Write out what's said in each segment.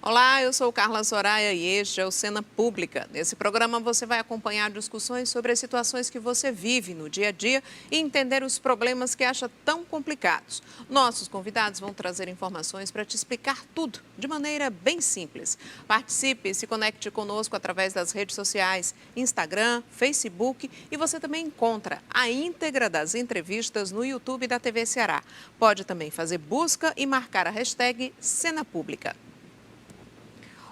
Olá, eu sou Carla Soraya e este é o Cena Pública. Nesse programa você vai acompanhar discussões sobre as situações que você vive no dia a dia e entender os problemas que acha tão complicados. Nossos convidados vão trazer informações para te explicar tudo de maneira bem simples. Participe e se conecte conosco através das redes sociais, Instagram, Facebook, e você também encontra a íntegra das entrevistas no YouTube da TV Ceará. Pode também fazer busca e marcar a hashtag Cena Pública.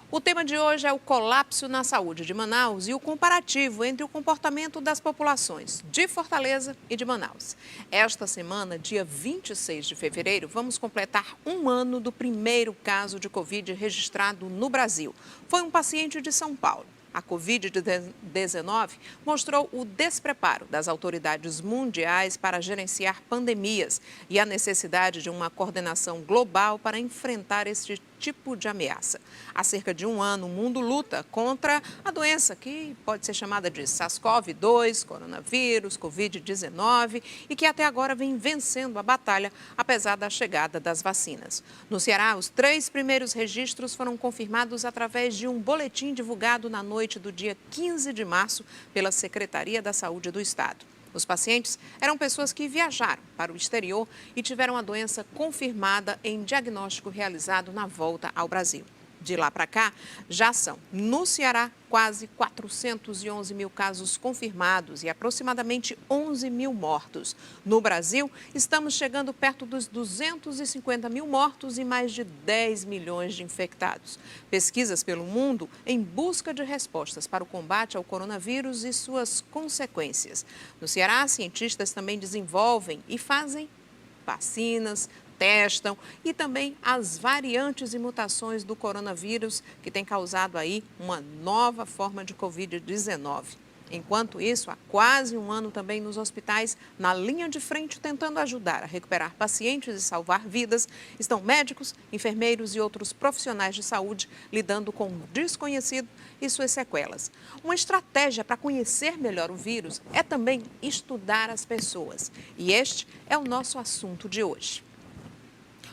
O tema de hoje é o colapso na saúde de Manaus e o comparativo entre o comportamento das populações de Fortaleza e de Manaus. Esta semana, dia 26 de fevereiro, vamos completar um ano do primeiro caso de Covid registrado no Brasil. Foi um paciente de São Paulo. A Covid-19 mostrou o despreparo das autoridades mundiais para gerenciar pandemias e a necessidade de uma coordenação global para enfrentar este tipo de ameaça. Há cerca de um ano, o mundo luta contra a doença que pode ser chamada de SARS-CoV-2, coronavírus, Covid-19 e que até agora vem vencendo a batalha, apesar da chegada das vacinas. No Ceará, os 3 primeiros registros foram confirmados através de um boletim divulgado na noite do dia 15 de março pela Secretaria da Saúde do Estado. Os pacientes eram pessoas que viajaram para o exterior e tiveram a doença confirmada em diagnóstico realizado na volta ao Brasil. De lá para cá, já são, no Ceará, quase 411 mil casos confirmados e aproximadamente 11 mil mortos. No Brasil, estamos chegando perto dos 250 mil mortos e mais de 10 milhões de infectados. Pesquisas pelo mundo em busca de respostas para o combate ao coronavírus e suas consequências. No Ceará, cientistas também desenvolvem e fazem vacinas, testam e também as variantes e mutações do coronavírus que tem causado aí uma nova forma de Covid-19. Enquanto isso, há quase um ano também nos hospitais, na linha de frente, tentando ajudar a recuperar pacientes e salvar vidas, estão médicos, enfermeiros e outros profissionais de saúde lidando com o desconhecido e suas sequelas. Uma estratégia para conhecer melhor o vírus é também estudar as pessoas. E este é o nosso assunto de hoje.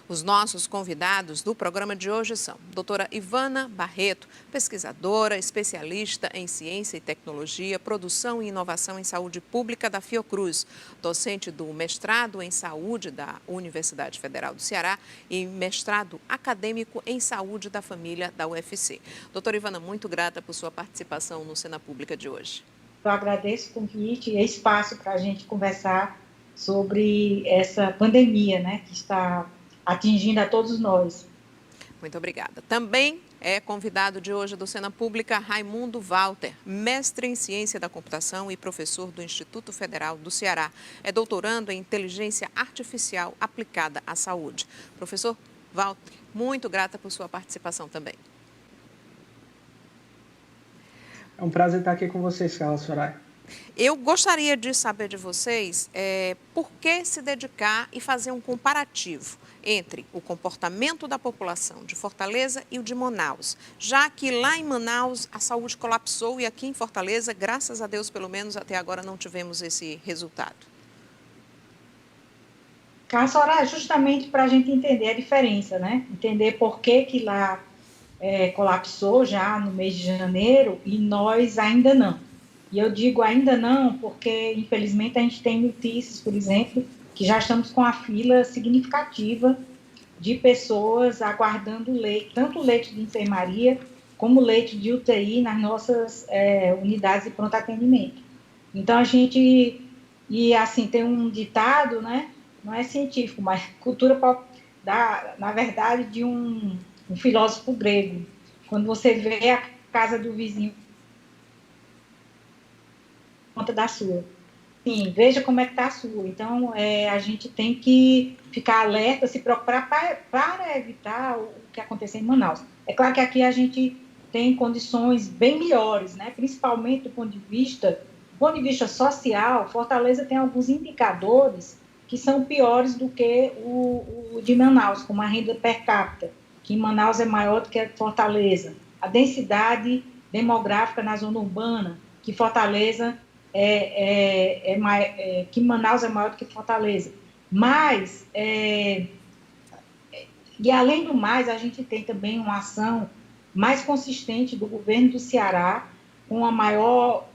Os nossos convidados do programa de hoje são a doutora Ivana Barreto, pesquisadora, especialista em ciência e tecnologia, produção e inovação em saúde pública da Fiocruz, docente do mestrado em saúde da Universidade Federal do Ceará e mestrado acadêmico em saúde da família da UFC. Doutora Ivana, muito grata por sua participação no Cena Pública de hoje. Eu agradeço o convite e espaço para a gente conversar sobre essa pandemia, né, que está atingindo a todos nós. Muito obrigada. Também é convidado de hoje do Cena Pública Raimundo Walter, mestre em Ciência da Computação e professor do Instituto Federal do Ceará. É doutorando em Inteligência Artificial aplicada à saúde. Professor Walter, muito grata por sua participação também. É um prazer estar aqui com vocês, Carla Soraya. Eu gostaria de saber de vocês por que se dedicar e fazer um comparativo entre o comportamento da população de Fortaleza e o de Manaus, já que lá em Manaus a saúde colapsou e aqui em Fortaleza, graças a Deus, pelo menos até agora não tivemos esse resultado. Carla Soraya, justamente para a gente entender a diferença, né? Entender por que lá colapsou já no mês de janeiro e nós ainda não. E eu digo ainda não porque, infelizmente, a gente tem notícias, por exemplo, que já estamos com a fila significativa de pessoas aguardando leite, tanto leite de enfermaria como leite de UTI nas nossas unidades de pronto atendimento. Então, a gente, e assim, tem um ditado, né? Não é científico, mas cultura pop, na verdade, de um filósofo grego. Quando você vê a casa do vizinho conta da sua. Sim, veja como é que está a sua. Então, a gente tem que ficar alerta, se preocupar para evitar o que aconteceu em Manaus. É claro que aqui a gente tem condições bem melhores, né? Principalmente do ponto de vista social. Fortaleza tem alguns indicadores que são piores do que o de Manaus, como a renda per capita, que em Manaus é maior do que Fortaleza. A densidade demográfica na zona urbana, que Fortaleza que Manaus é maior do que Fortaleza. Mas, e além do mais, a gente tem também uma ação mais consistente do governo do Ceará, com a maior,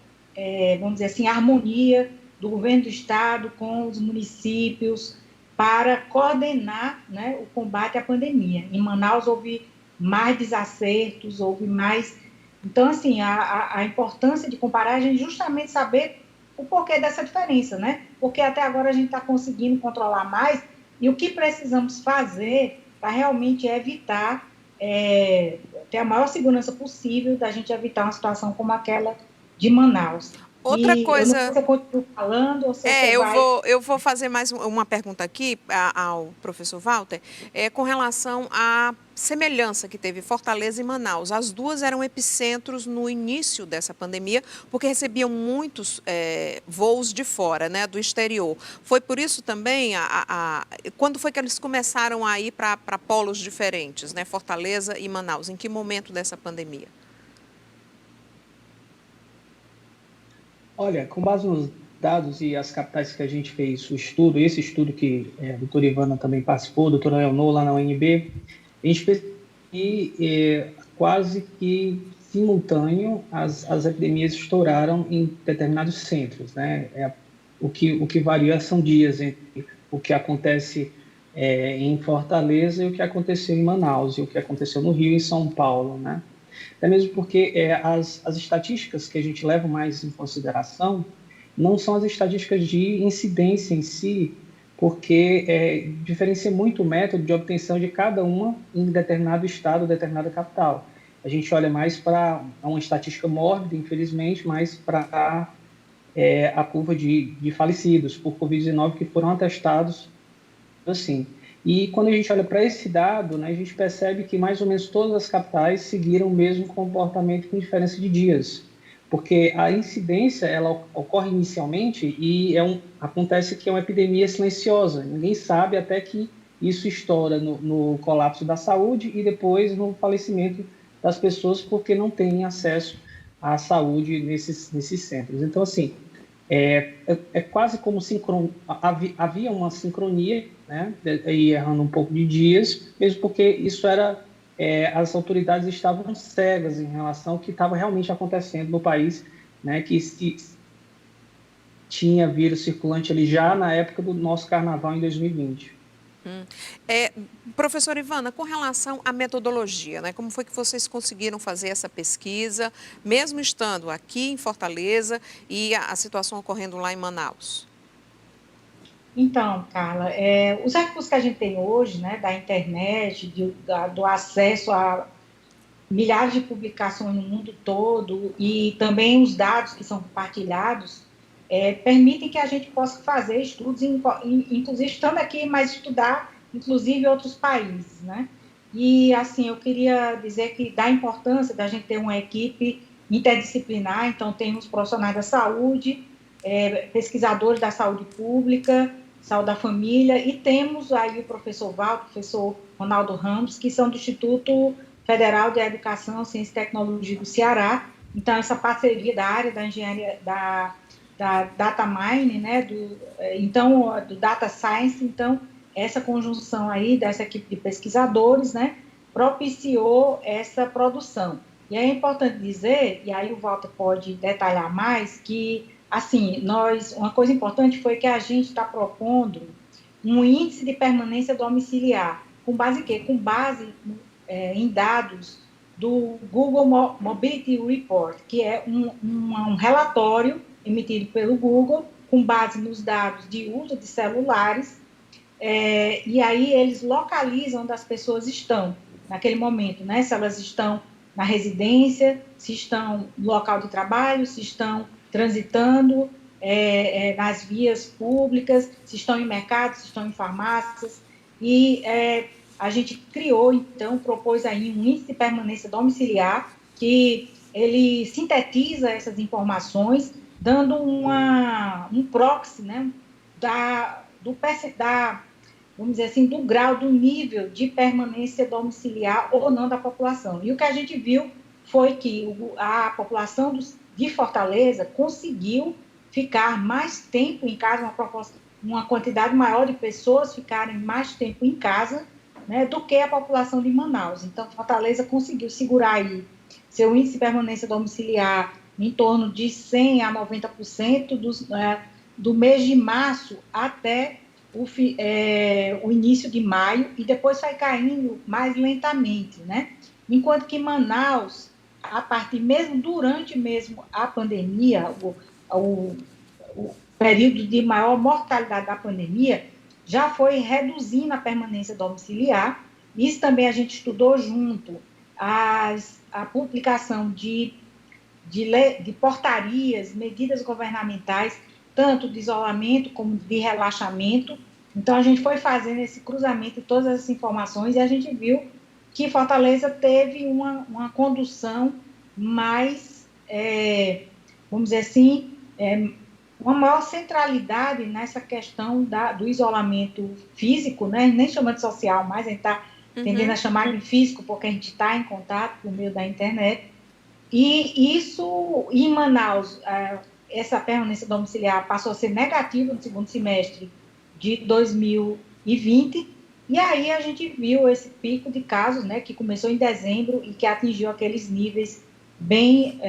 vamos dizer assim, harmonia do governo do estado com os municípios para coordenar, né, o combate à pandemia. Em Manaus houve mais desacertos, houve mais... Então, assim, a importância de comparar é a gente justamente saber o porquê dessa diferença, né? Porque até agora a gente está conseguindo controlar mais e o que precisamos fazer para realmente evitar, ter a maior segurança possível da gente evitar uma situação como aquela de Manaus. Outra E eu não sei coisa... se eu continuo falando ou se você vai... Eu vou fazer mais uma pergunta aqui ao professor Walter, com relação à semelhança que teve Fortaleza e Manaus. As duas eram epicentros no início dessa pandemia, porque recebiam muitos voos de fora, né, do exterior. Foi por isso também, quando foi que eles começaram a ir para polos diferentes, né, Fortaleza e Manaus? Em que momento dessa pandemia? Olha, com base nos dados e as capitais que a gente fez o estudo, esse estudo que a doutora Ivana também participou, a doutora Leonor lá na UNB, a gente percebeu que quase que simultâneo as epidemias estouraram em determinados centros, né? O que varia são dias entre o que acontece em Fortaleza e o que aconteceu em Manaus, e o que aconteceu no Rio e em São Paulo, né? Até mesmo porque as estatísticas que a gente leva mais em consideração não são as estatísticas de incidência em si, porque diferencia muito o método de obtenção de cada uma em determinado estado, determinada capital. A gente olha mais para uma estatística mórbida, infelizmente, mais para a curva de falecidos por Covid-19 que foram atestados assim. E quando a gente olha para esse dado, né, a gente percebe que mais ou menos todas as capitais seguiram o mesmo comportamento com diferença de dias, porque a incidência ela ocorre inicialmente e acontece que é uma epidemia silenciosa. Ninguém sabe até que isso estoura no colapso da saúde e depois no falecimento das pessoas porque não têm acesso à saúde nesses centros. Então, assim, quase como havia uma sincronia, né, e errando um pouco de dias, mesmo porque isso era as autoridades estavam cegas em relação ao que estava realmente acontecendo no país, né, que tinha vírus circulante ali já na época do nosso carnaval em 2020. Professora Ivana, com relação à metodologia, né, como foi que vocês conseguiram fazer essa pesquisa, mesmo estando aqui em Fortaleza e a situação ocorrendo lá em Manaus? Então, Carla, os recursos que a gente tem hoje, né, da internet, do acesso a milhares de publicações no mundo todo e também os dados que são compartilhados, permitem que a gente possa fazer estudos, inclusive estando aqui, mas estudar, inclusive, outros países, né? E, assim, eu queria dizer que dá importância da gente ter uma equipe interdisciplinar, então temos profissionais da saúde, pesquisadores da saúde pública, saúde da família, e temos aí o professor Val, o professor Ronaldo Ramos, que são do Instituto Federal de Educação, Ciência e Tecnologia do Ceará. Então, essa parceria da área da engenharia, da data mining, né, do data science, então, essa conjunção aí dessa equipe de pesquisadores, né, propiciou essa produção. E é importante dizer, e aí o Walter pode detalhar mais, que, assim, uma coisa importante foi que a gente está propondo um índice de permanência domiciliar, com base em quê? Com base em dados do Google Mobility Report, que é um relatório emitido pelo Google, com base nos dados de uso de celulares, e aí eles localizam onde as pessoas estão naquele momento, né? Se elas estão na residência, se estão no local de trabalho, se estão transitando nas vias públicas, se estão em mercados, se estão em farmácias, e a gente criou, então, propôs aí um índice de permanência domiciliar, que ele sintetiza essas informações, dando um proxy, né, vamos dizer assim, do grau, do nível de permanência domiciliar ou não da população. E o que a gente viu foi que a população de Fortaleza conseguiu ficar mais tempo em casa, uma quantidade maior de pessoas ficarem mais tempo em casa, né, do que a população de Manaus. Então, Fortaleza conseguiu segurar aí seu índice de permanência domiciliar em torno de 100% a 90% do mês de março até o início de maio, e depois vai caindo mais lentamente, né? Enquanto que Manaus, a partir mesmo durante mesmo a pandemia, o período de maior mortalidade da pandemia, já foi reduzindo a permanência domiciliar. Isso também a gente estudou junto a publicação de portarias, medidas governamentais, tanto de isolamento como de relaxamento. Então, a gente foi fazendo esse cruzamento de todas essas informações e a gente viu que Fortaleza teve uma condução mais, vamos dizer assim, uma maior centralidade nessa questão do isolamento físico, né? Nem chama de social, mas a gente está tendendo a chamar de físico, porque a gente está em contato por meio da internet. E isso, em Manaus, essa permanência domiciliar passou a ser negativa no segundo semestre de 2020, e aí a gente viu esse pico de casos, né, que começou em dezembro e que atingiu aqueles níveis bem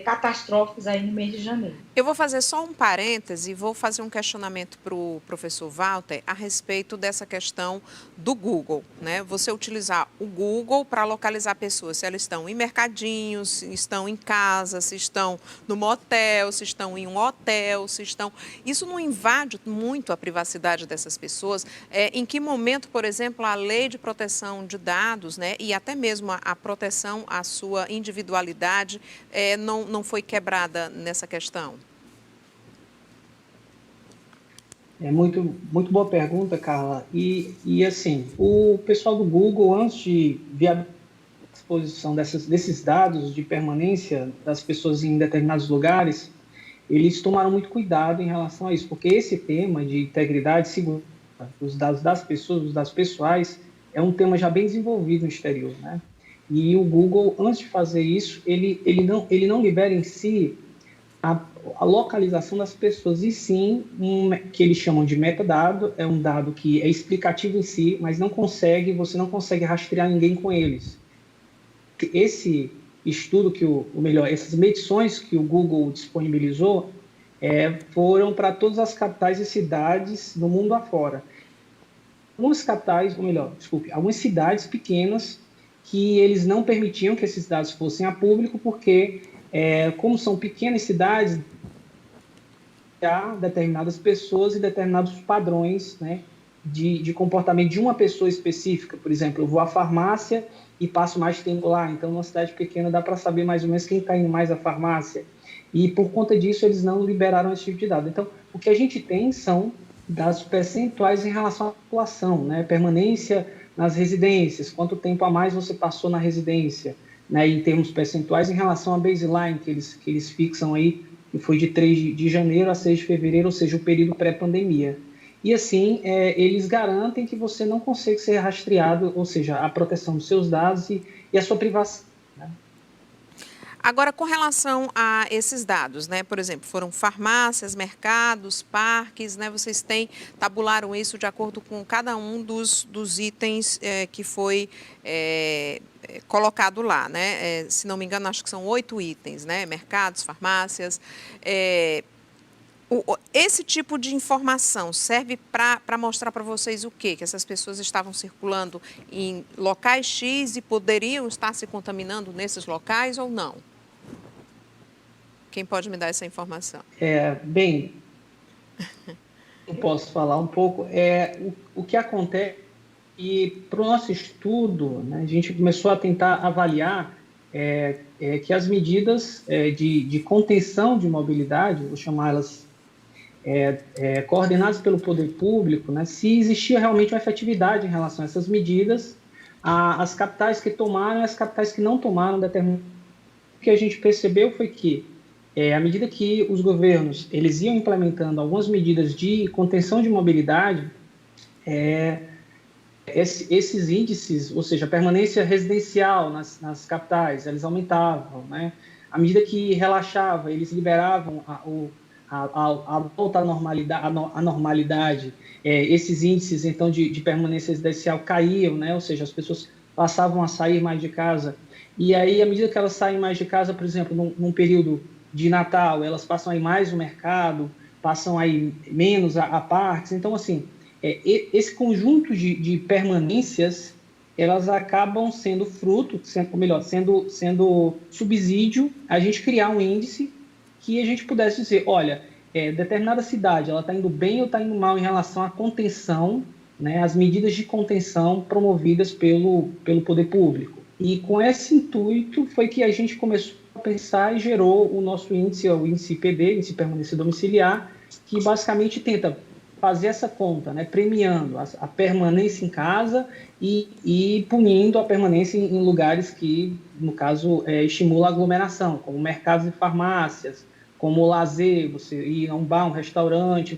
catastróficos aí no mês de janeiro. Eu vou fazer só um parêntese e vou fazer um questionamento para o professor Walter a respeito dessa questão do Google, né? Você utilizar o Google para localizar pessoas, se elas estão em mercadinhos, se estão em casa, se estão no motel, se estão em um hotel, se estão... Isso não invade muito a privacidade dessas pessoas? Em que momento, por exemplo, a lei de proteção de dados, né, e até mesmo a proteção à sua individualidade não foi quebrada nessa questão? É muito boa pergunta, Carla. E assim, o pessoal do Google, antes de viabilizar a exposição desses dados de permanência das pessoas em determinados lugares, eles tomaram muito cuidado em relação a isso, porque esse tema de integridade e segurança dos dados das pessoas, dos dados pessoais, é um tema já bem desenvolvido no exterior, né? E o Google, antes de fazer isso, ele não libera em si a localização das pessoas, e sim que eles chamam de metadado, é um dado que é explicativo em si, mas você não consegue rastrear ninguém com eles. Esse estudo essas medições que o Google disponibilizou foram para todas as capitais e cidades do mundo afora. Algumas cidades pequenas que eles não permitiam que esses dados fossem a público, porque, como são pequenas cidades, há determinadas pessoas e determinados padrões, né, de comportamento de uma pessoa específica. Por exemplo, eu vou à farmácia e passo mais tempo lá, então numa cidade pequena dá para saber mais ou menos quem está indo mais à farmácia. E por conta disso eles não liberaram esse tipo de dado. Então, o que a gente tem são dados percentuais em relação à população, né, permanência nas residências, quanto tempo a mais você passou na residência, né, em termos percentuais em relação à baseline que eles fixam aí, que foi de 3 de janeiro a 6 de fevereiro, ou seja, o período pré-pandemia. E assim, eles garantem que você não consegue ser rastreado, ou seja, a proteção dos seus dados e a sua privacidade, né? Agora, com relação a esses dados, né? Por exemplo, foram farmácias, mercados, parques, né? Vocês tabularam isso de acordo com cada um dos itens que foi colocado lá, né? Se não me engano, acho que são 8 itens, né? Mercados, farmácias. Esse tipo de informação serve para mostrar para vocês o quê? Que essas pessoas estavam circulando em locais X e poderiam estar se contaminando nesses locais ou não? Quem pode me dar essa informação? Bem, eu posso falar um pouco. O que acontece, e para o nosso estudo, né, a gente começou a tentar avaliar que as medidas de contenção de mobilidade, vou chamá-las coordenadas pelo poder público, né, se existia realmente uma efetividade em relação a essas medidas, as capitais que tomaram e as capitais que não tomaram determinadas. O que a gente percebeu foi que, à medida que os governos eles iam implementando algumas medidas de contenção de mobilidade, esses índices, ou seja, a permanência residencial nas capitais, eles aumentavam, né? À medida que relaxava, eles liberavam a volta à normalidade, esses índices então de permanência residencial caíam, né? Ou seja, as pessoas passavam a sair mais de casa. E aí, à medida que elas saem mais de casa, por exemplo, num período de Natal, elas passam a ir mais no mercado, passam a ir menos a parques. Então, assim, esse conjunto de permanências, elas acabam sendo fruto, ou melhor, sendo subsídio a gente criar um índice que a gente pudesse dizer, olha, determinada cidade, ela está indo bem ou está indo mal em relação à contenção, né, as medidas de contenção promovidas pelo poder público. E com esse intuito foi que a gente começou a pensar e gerou o nosso índice, o índice IPD, índice permanência domiciliar, que basicamente tenta fazer essa conta, né, premiando a permanência em casa e punindo a permanência em lugares que, no caso, estimula a aglomeração, como mercados e farmácias, como lazer, você ir a um bar, um restaurante,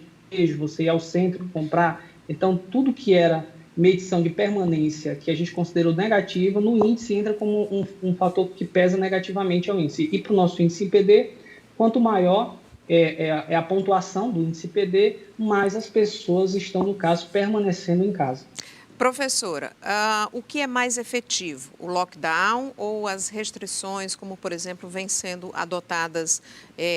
você ir ao centro comprar. Então, tudo que era medição de permanência que a gente considerou negativa, no índice entra como um fator que pesa negativamente ao índice. E para o nosso índice IPD, quanto maior a pontuação do índice IPD, mais as pessoas estão, no caso, permanecendo em casa. Professora, o que é mais efetivo, o lockdown ou as restrições, como, por exemplo, vêm sendo adotadas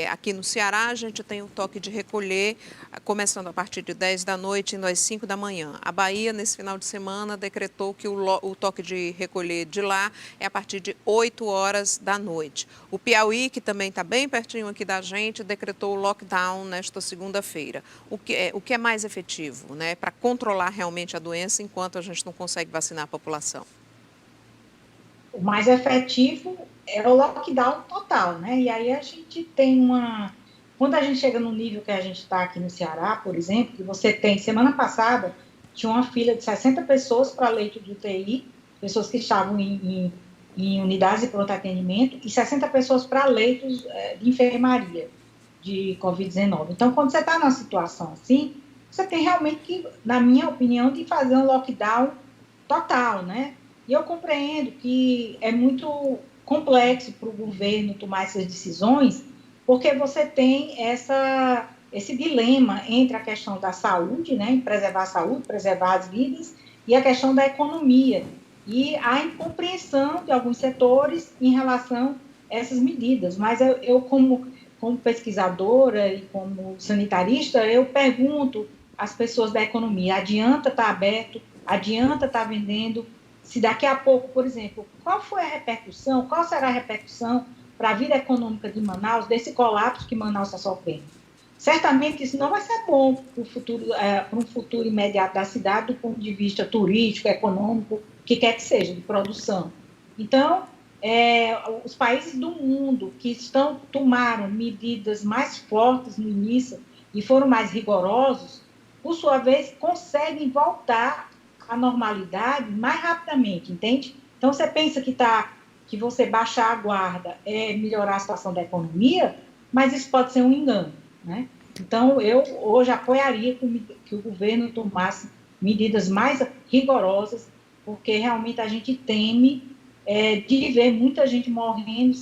aqui no Ceará? A gente tem o toque de recolher, começando a partir de 10 da noite, indo às 5 da manhã. A Bahia, nesse final de semana, decretou que o toque de recolher de lá é a partir de 8 horas da noite. O Piauí, que também está bem pertinho aqui da gente, decretou o lockdown nesta segunda-feira. O que é mais efetivo, né, para controlar realmente a doença enquanto a gente não consegue vacinar a população? O mais efetivo é o lockdown total, né? E aí a gente tem Quando a gente chega no nível que a gente está aqui no Ceará, por exemplo, que você tem, semana passada, tinha uma fila de 60 pessoas para leito de UTI, pessoas que estavam em unidades de pronto atendimento, e 60 pessoas para leitos de enfermaria de Covid-19. Então, quando você está numa situação assim, você tem realmente que, na minha opinião, de fazer um lockdown total, né? E eu compreendo que é muito complexo para o governo tomar essas decisões, porque você tem esse dilema entre a questão da saúde, né, preservar a saúde, preservar as vidas, e a questão da economia. E a incompreensão de alguns setores em relação a essas medidas. Mas eu como pesquisadora e como sanitarista, eu pergunto às pessoas da economia, adianta estar aberto, adianta estar vendendo, se daqui a pouco, por exemplo, qual será a repercussão para a vida econômica de Manaus, desse colapso que Manaus está sofrendo? Certamente isso não vai ser bom para um futuro imediato da cidade, do ponto de vista turístico, econômico, o que quer que seja, de produção. Então, os países do mundo que tomaram medidas mais fortes no início e foram mais rigorosos, por sua vez, conseguem voltar à normalidade mais rapidamente, entende? Então, você pensa que você baixar a guarda é melhorar a situação da economia, mas isso pode ser um engano, né? Então, eu hoje apoiaria que o governo tomasse medidas mais rigorosas, porque realmente a gente teme de ver muita gente morrendo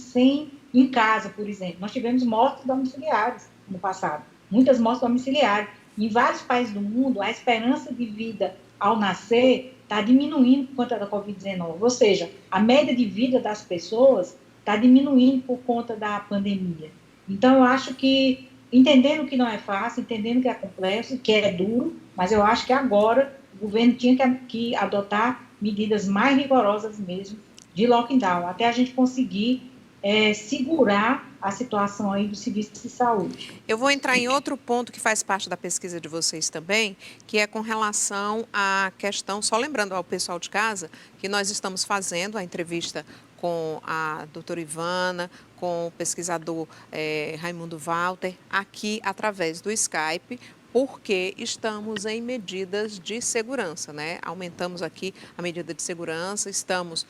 em casa, por exemplo. Nós tivemos mortes domiciliares no passado, muitas mortes domiciliares. Em vários países do mundo, a esperança de vida ao nascer está diminuindo por conta da Covid-19, ou seja, a média de vida das pessoas está diminuindo por conta da pandemia. Então, eu acho que, entendendo que não é fácil, entendendo que é complexo, que é duro, mas eu acho que agora o governo tinha que adotar medidas mais rigorosas mesmo de lockdown, até a gente conseguir segurar a situação aí do serviço de saúde. Eu vou entrar em outro ponto que faz parte da pesquisa de vocês também, que é com relação à questão, só lembrando ao pessoal de casa, que nós estamos fazendo a entrevista com a doutora Ivana, com o pesquisador Raimundo Walter, aqui através do Skype, porque estamos em medidas de segurança, né? Aumentamos aqui a medida de segurança, estamos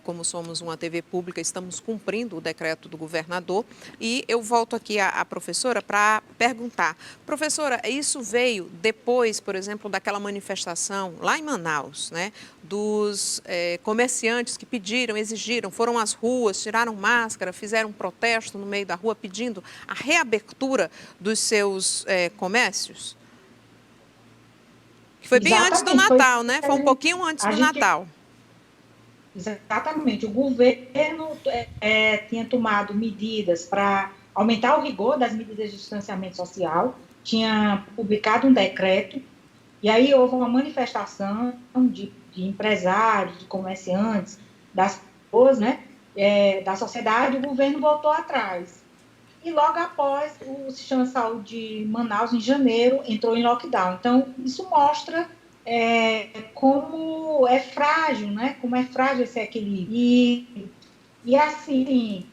como somos uma TV pública, estamos cumprindo o decreto do governador. E eu volto aqui à professora para perguntar. Professora, isso veio depois, por exemplo, daquela manifestação lá em Manaus, né? Dos comerciantes que pediram, exigiram, foram às ruas, tiraram máscara, fizeram um protesto no meio da rua pedindo a reabertura dos seus comércios? Que foi bem antes do Exatamente, Natal, né? Foi um pouquinho antes a do gente, Natal. exatamente, o governo tinha tomado medidas para aumentar o rigor das medidas de distanciamento social, tinha publicado um decreto, e aí houve uma manifestação de empresários, de comerciantes, das pessoas, né, da sociedade, o governo voltou atrás. E logo após, o Sistema de Saúde de Manaus, em janeiro, entrou em lockdown. Então, isso mostra como é frágil, né? Como é frágil esse equilíbrio. E assim,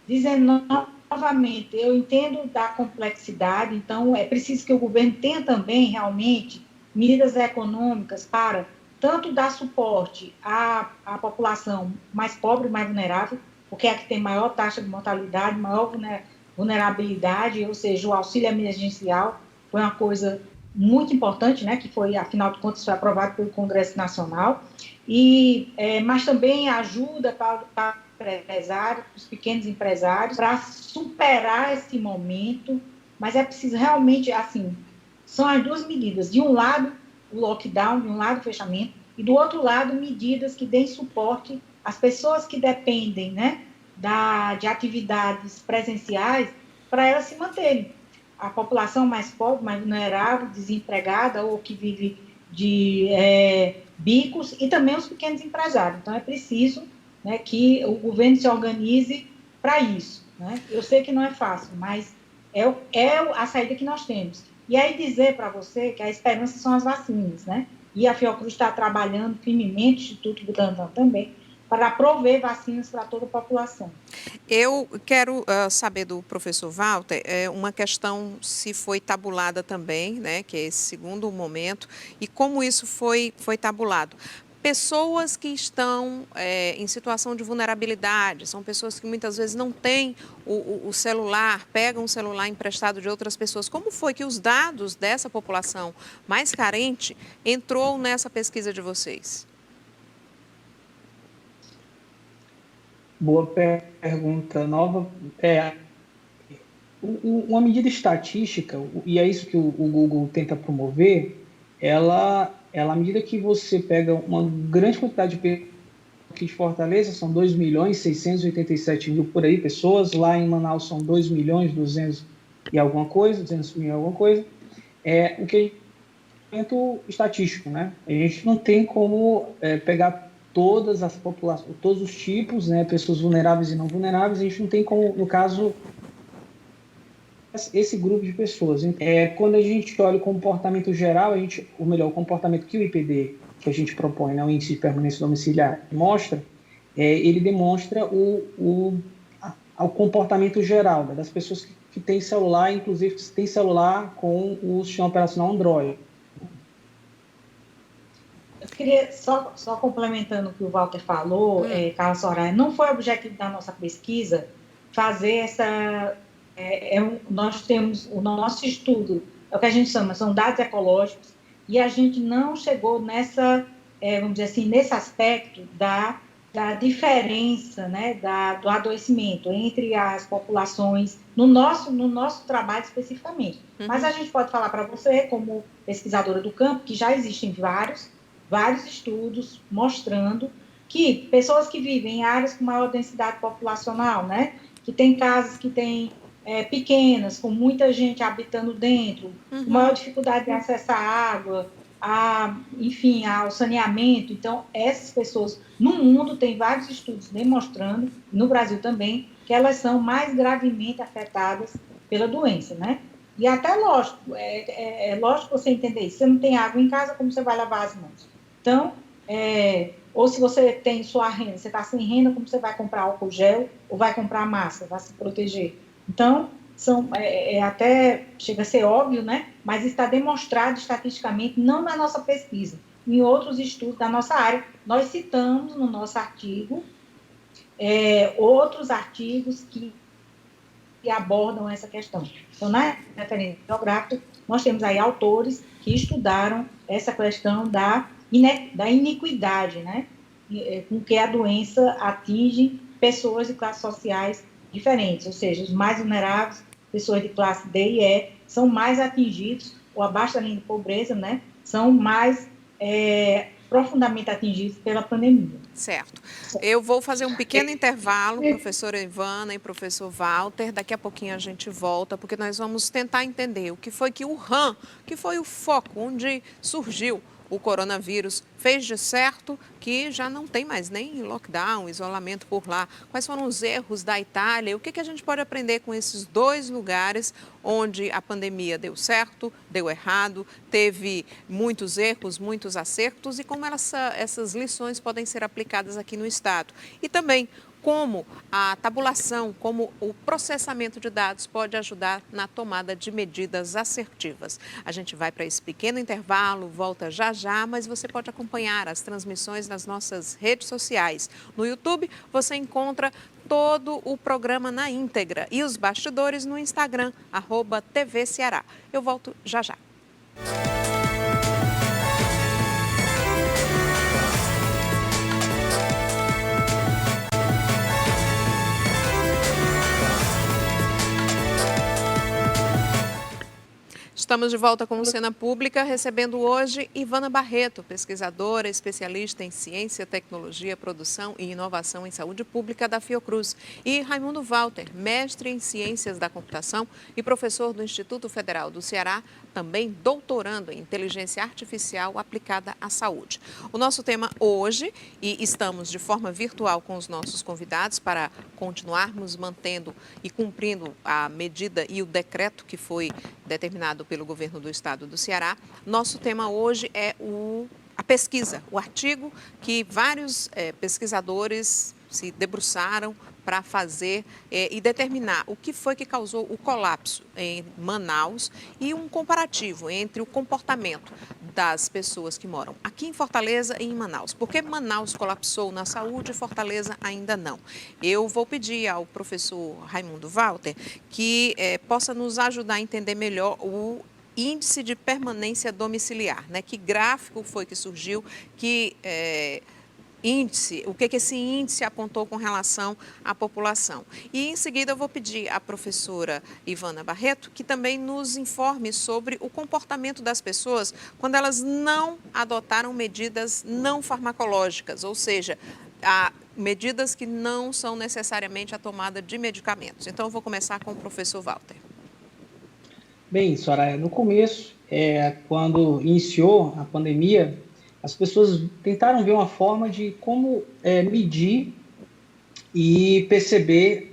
dizendo novamente, eu entendo da complexidade, então é preciso que o governo tenha também, realmente, medidas econômicas para tanto dar suporte à população mais pobre, mais vulnerável, porque é a que tem maior taxa de mortalidade, maior vulnerabilidade, ou seja, o auxílio emergencial foi uma coisa muito importante, né, que foi, afinal de contas, foi aprovado pelo Congresso Nacional, mas também ajuda para empresários, os pequenos empresários, para superar esse momento, mas é preciso realmente, assim, são as duas medidas, de um lado o lockdown, de um lado o fechamento, e do outro lado medidas que deem suporte às pessoas que dependem, né, de atividades presenciais, para elas se manterem. A população mais pobre, mais vulnerável, desempregada ou que vive de bicos, e também os pequenos empresários. Então, é preciso, né, que o governo se organize para isso, né? Eu sei que não é fácil, mas é a saída que nós temos. E aí dizer para você que a esperança são as vacinas, né? E a Fiocruz está trabalhando firmemente, o Instituto Butantan também, para prover vacinas para toda a população. Eu quero saber do professor Walter uma questão se foi tabulada também, né, que é esse segundo momento, e como isso foi tabulado. Pessoas que estão em situação de vulnerabilidade, são pessoas que muitas vezes não têm o celular, pegam o celular emprestado de outras pessoas. Como foi que os dados dessa população mais carente entrou nessa pesquisa de vocês? Boa pergunta. Nova. Uma medida estatística, e é isso que o Google tenta promover, à medida que você pega uma grande quantidade de pessoas aqui de Fortaleza, são 2.687.000 por aí pessoas, lá em Manaus são 2.200.000 e alguma coisa, 200.000 e alguma coisa, o que é um estatístico, né? A gente não tem como pegar todas as populações, todos os tipos, né, pessoas vulneráveis e não vulneráveis, a gente não tem como, no caso, esse grupo de pessoas. Quando a gente olha o comportamento geral, o comportamento que o IPD, que a gente propõe, né, o Índice de Permanência Domiciliar, mostra, ele demonstra o comportamento geral, né, das pessoas que têm celular, inclusive que têm celular com o sistema operacional Android. Eu queria, só complementando o que o Walter falou, Carla Soraya, não foi objetivo da nossa pesquisa fazer essa... nós temos o nosso estudo, é o que a gente chama, são dados ecológicos, e a gente não chegou vamos dizer assim, nesse aspecto da diferença, né, do adoecimento entre as populações, no nosso trabalho especificamente. Mas a gente pode falar para você, como pesquisadora do campo, que já existem vários estudos mostrando que pessoas que vivem em áreas com maior densidade populacional, né, que tem casas que têm pequenas, com muita gente habitando dentro, com maior dificuldade de acessar a água, enfim, ao saneamento. Então, essas pessoas, no mundo, tem vários estudos demonstrando, no Brasil também, que elas são mais gravemente afetadas pela doença, né? E até, lógico, lógico você entender isso. Você não tem água em casa, como você vai lavar as mãos? Então, ou se você tem sua renda, você está sem renda, como você vai comprar álcool gel ou vai comprar máscara, vai se proteger? Então, até chega a ser óbvio, né? Mas está demonstrado estatisticamente, não na nossa pesquisa, em outros estudos da nossa área. Nós citamos no nosso artigo outros artigos que abordam essa questão. Então, na referência bibliográfica, nós temos aí autores que estudaram essa questão da iniquidade, né? Com que a doença atinge pessoas de classes sociais diferentes, ou seja, os mais vulneráveis, pessoas de classe D e E, são mais atingidos, ou abaixo da linha de pobreza, né? São mais profundamente atingidos pela pandemia. Certo. Eu vou fazer um pequeno intervalo, professora Ivana e professor Walter. Daqui a pouquinho a gente volta, porque nós vamos tentar entender o que foi que o RAM, que foi o foco onde surgiu o coronavírus, fez de certo que já não tem mais nem lockdown, isolamento por lá. Quais foram os erros da Itália? O que a gente pode aprender com esses dois lugares onde a pandemia deu certo, deu errado, teve muitos erros, muitos acertos e como essas lições podem ser aplicadas aqui no Estado. E também como a tabulação, como o processamento de dados pode ajudar na tomada de medidas assertivas. A gente vai para esse pequeno intervalo, volta já já, mas você pode acompanhar as transmissões nas nossas redes sociais. No YouTube, você encontra todo o programa na íntegra e os bastidores no Instagram, @TV Ceará. Eu volto já já. Estamos de volta com o Cena Pública, recebendo hoje Ivana Barreto, pesquisadora, especialista em ciência, tecnologia, produção e inovação em saúde pública da Fiocruz, e Raimundo Walter, mestre em ciências da computação e professor do Instituto Federal do Ceará, também doutorando em inteligência artificial aplicada à saúde. O nosso tema hoje, e estamos de forma virtual com os nossos convidados para continuarmos mantendo e cumprindo a medida e o decreto que foi determinado pelo governo do estado do Ceará. Nosso tema hoje é a pesquisa, o artigo que vários pesquisadores se debruçaram para fazer e determinar o que foi que causou o colapso em Manaus e um comparativo entre o comportamento das pessoas que moram aqui em Fortaleza e em Manaus. Por que Manaus colapsou na saúde e Fortaleza ainda não? Eu vou pedir ao professor Raimundo Walter que possa nos ajudar a entender melhor o índice de permanência domiciliar, né? Que gráfico foi que surgiu, que índice, o que esse índice apontou com relação à população. E em seguida eu vou pedir à professora Ivana Barreto que também nos informe sobre o comportamento das pessoas quando elas não adotaram medidas não farmacológicas, ou seja, medidas que não são necessariamente a tomada de medicamentos. Então eu vou começar com o professor Walter. Bem, Soraya, no começo, quando iniciou a pandemia, as pessoas tentaram ver uma forma de como medir e perceber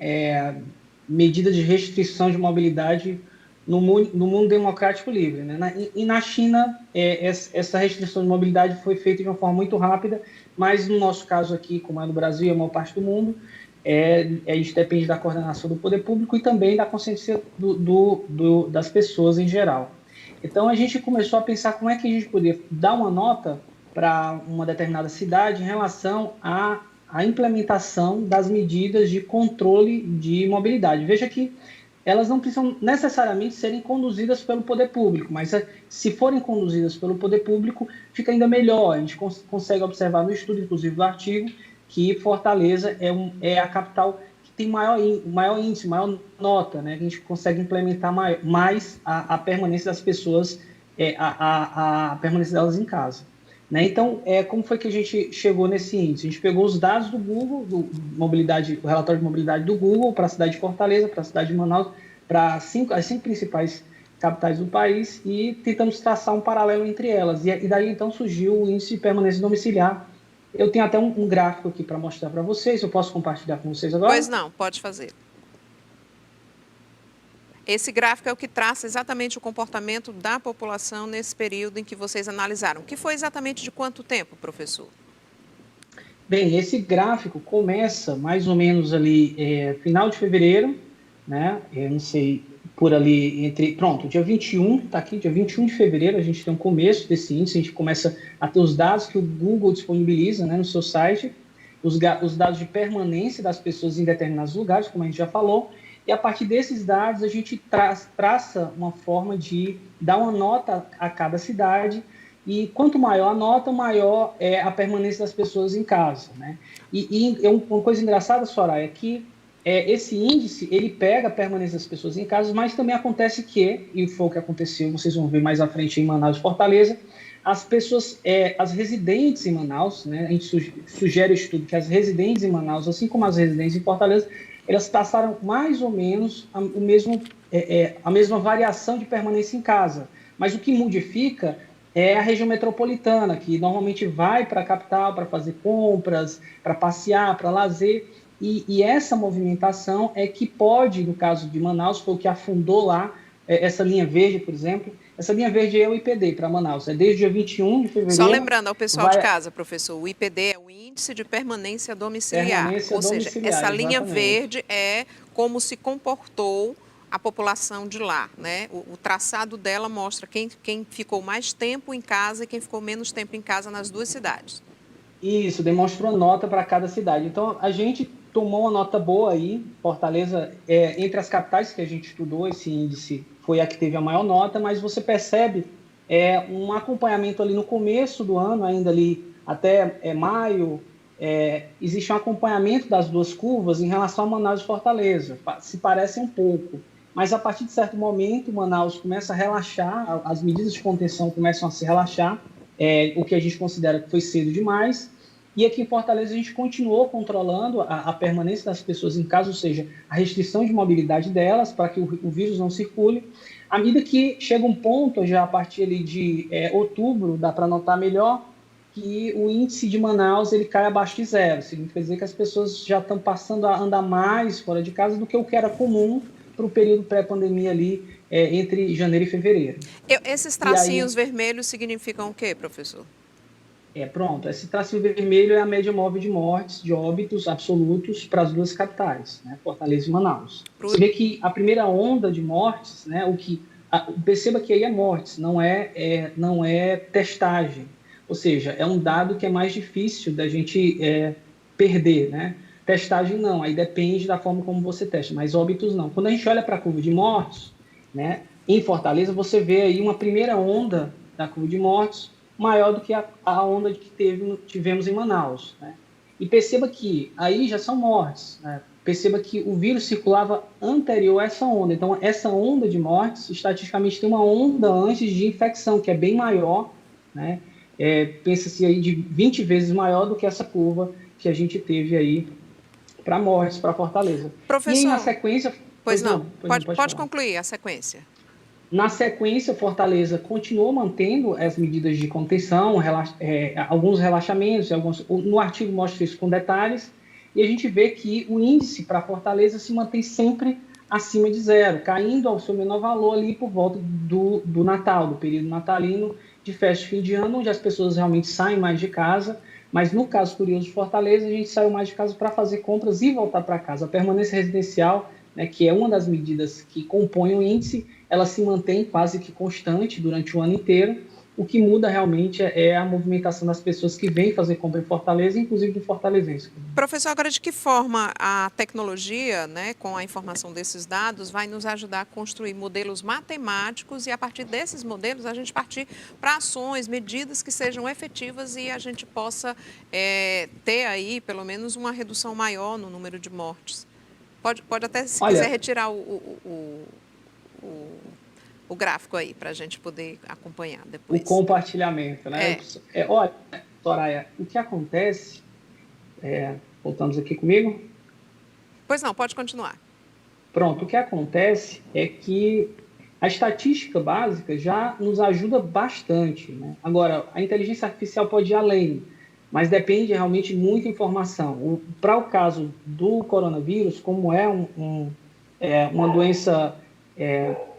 medidas de restrição de mobilidade no mundo democrático livre, né? E na China, essa restrição de mobilidade foi feita de uma forma muito rápida, mas no nosso caso aqui, como é no Brasil e a maior parte do mundo, a gente depende da coordenação do poder público e também da consciência das pessoas em geral. Então, a gente começou a pensar como é que a gente poderia dar uma nota para uma determinada cidade em relação à implementação das medidas de controle de mobilidade. Veja que elas não precisam necessariamente serem conduzidas pelo poder público, mas se forem conduzidas pelo poder público, fica ainda melhor. A gente consegue observar no estudo, inclusive do artigo, que Fortaleza é a capital que tem maior índice, maior nota, né? A gente consegue implementar mais a permanência das pessoas, a permanência delas em casa. Né? Então, como foi que a gente chegou nesse índice? A gente pegou os dados do Google, o relatório de mobilidade do Google para a cidade de Fortaleza, para a cidade de Manaus, para as cinco principais capitais do país e tentamos traçar um paralelo entre elas. E daí, então, surgiu o índice de permanência domiciliar. Eu tenho até um gráfico aqui para mostrar para vocês. Eu posso compartilhar com vocês agora? Pois não, pode fazer. Esse gráfico é o que traça exatamente o comportamento da população nesse período em que vocês analisaram. Que foi exatamente de quanto tempo, professor? Bem, esse gráfico começa mais ou menos ali final de fevereiro, né? Eu não sei por ali pronto, dia 21, está aqui, dia 21 de fevereiro, a gente tem um começo desse índice, a gente começa a ter os dados que o Google disponibiliza, né, no seu site, os dados de permanência das pessoas em determinados lugares, como a gente já falou, e a partir desses dados a gente traça uma forma de dar uma nota a cada cidade, e quanto maior a nota, maior é a permanência das pessoas em casa, né? E uma coisa engraçada, Soraya, é que esse índice, ele pega a permanência das pessoas em casa, mas também acontece que, e foi o que aconteceu, vocês vão ver mais à frente em Manaus e Fortaleza, as pessoas, as residentes em Manaus, né, a gente sugere o estudo que as residentes em Manaus, assim como as residentes em Fortaleza, elas passaram mais ou menos a mesma variação de permanência em casa. Mas o que modifica é a região metropolitana, que normalmente vai para a capital para fazer compras, para passear, para lazer. E essa movimentação é que pode, no caso de Manaus, foi o que afundou lá, essa linha verde, por exemplo. Essa linha verde é o IPD para Manaus, é desde o dia 21 de fevereiro. Só lembrando ao pessoal de casa, professor, o IPD é o Índice de Permanência Domiciliar. Ou seja, essa linha verde é como se comportou a população de lá, né? O traçado dela mostra quem ficou mais tempo em casa e quem ficou menos tempo em casa nas duas cidades. Isso, demonstra uma nota para cada cidade. Então, a gente tomou uma nota boa aí. Fortaleza, entre as capitais que a gente estudou, esse índice foi a que teve a maior nota, mas você percebe um acompanhamento ali no começo do ano, ainda ali até maio, existe um acompanhamento das duas curvas em relação a Manaus e Fortaleza. Se parecem um pouco, mas a partir de certo momento, Manaus começa a relaxar, as medidas de contenção começam a se relaxar, o que a gente considera que foi cedo demais. E aqui em Fortaleza a gente continuou controlando a permanência das pessoas em casa, ou seja, a restrição de mobilidade delas para que o vírus não circule. À medida que chega um ponto, já a partir ali de outubro, dá para notar melhor, que o índice de Manaus ele cai abaixo de zero. Significa dizer que as pessoas já estão passando a andar mais fora de casa do que o que era comum para o período pré-pandemia ali, entre janeiro e fevereiro. Esses tracinhos vermelhos significam o quê, professor? Pronto, esse tracinho vermelho é a média móvel de mortes, de óbitos absolutos para as duas capitais, né, Fortaleza e Manaus. Você vê que a primeira onda de mortes, né, perceba que aí é mortes, não é testagem. Ou seja, é um dado que é mais difícil da gente perder, né? Testagem não, aí depende da forma como você testa, mas óbitos não. Quando a gente olha para a curva de mortes, né, em Fortaleza, você vê aí uma primeira onda da curva de mortes maior do que a onda que tivemos em Manaus, né? E perceba que aí já são mortes, né? Perceba que o vírus circulava anterior a essa onda. Então, essa onda de mortes, estatisticamente, tem uma onda antes de infecção, que é bem maior, né? Pensa-se aí de 20 vezes maior do que essa curva que a gente teve aí para mortes, para Fortaleza. Professor, e aí, na sequência... Pode concluir a sequência. Na sequência, Fortaleza continuou mantendo as medidas de contenção, alguns relaxamentos, no artigo mostra isso com detalhes, e a gente vê que o índice para Fortaleza se mantém sempre acima de zero, caindo ao seu menor valor ali por volta do Natal, do período natalino, de festa de fim de ano, onde as pessoas realmente saem mais de casa, mas no caso curioso de Fortaleza, a gente saiu mais de casa para fazer compras e voltar para casa. A permanência residencial, né, que é uma das medidas que compõem o índice, ela se mantém quase que constante durante o ano inteiro. O que muda realmente é a movimentação das pessoas que vêm fazer compra em Fortaleza, inclusive do fortalezense. Professor, agora de que forma a tecnologia, né, com a informação desses dados, vai nos ajudar a construir modelos matemáticos e a partir desses modelos a gente partir para ações, medidas que sejam efetivas e a gente possa ter aí pelo menos uma redução maior no número de mortes? Pode até, se quiser, retirar o gráfico aí, para a gente poder acompanhar depois. O compartilhamento, né? Olha, Soraya, o que acontece... voltamos aqui comigo? Pois não, pode continuar. Pronto, o que acontece é que a estatística básica já nos ajuda bastante, né? Agora, a inteligência artificial pode ir além, mas depende realmente de muita informação. Para o caso do coronavírus, como é uma doença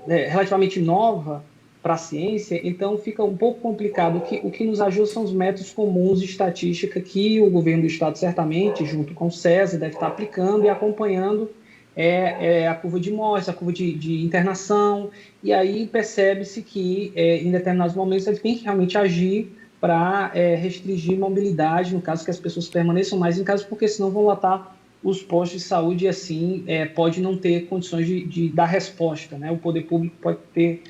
relativamente nova para a ciência, então fica um pouco complicado. O que nos ajuda são os métodos comuns de estatística que o governo do estado certamente, junto com o SESI, deve estar aplicando e acompanhando é a curva de morte, a curva de internação, e aí percebe-se que em determinados momentos ele tem que realmente agir para restringir mobilidade, no caso que as pessoas permaneçam mais em casa, porque senão vão lotar os postos de saúde e assim pode não ter condições de dar resposta, né? O poder público pode ter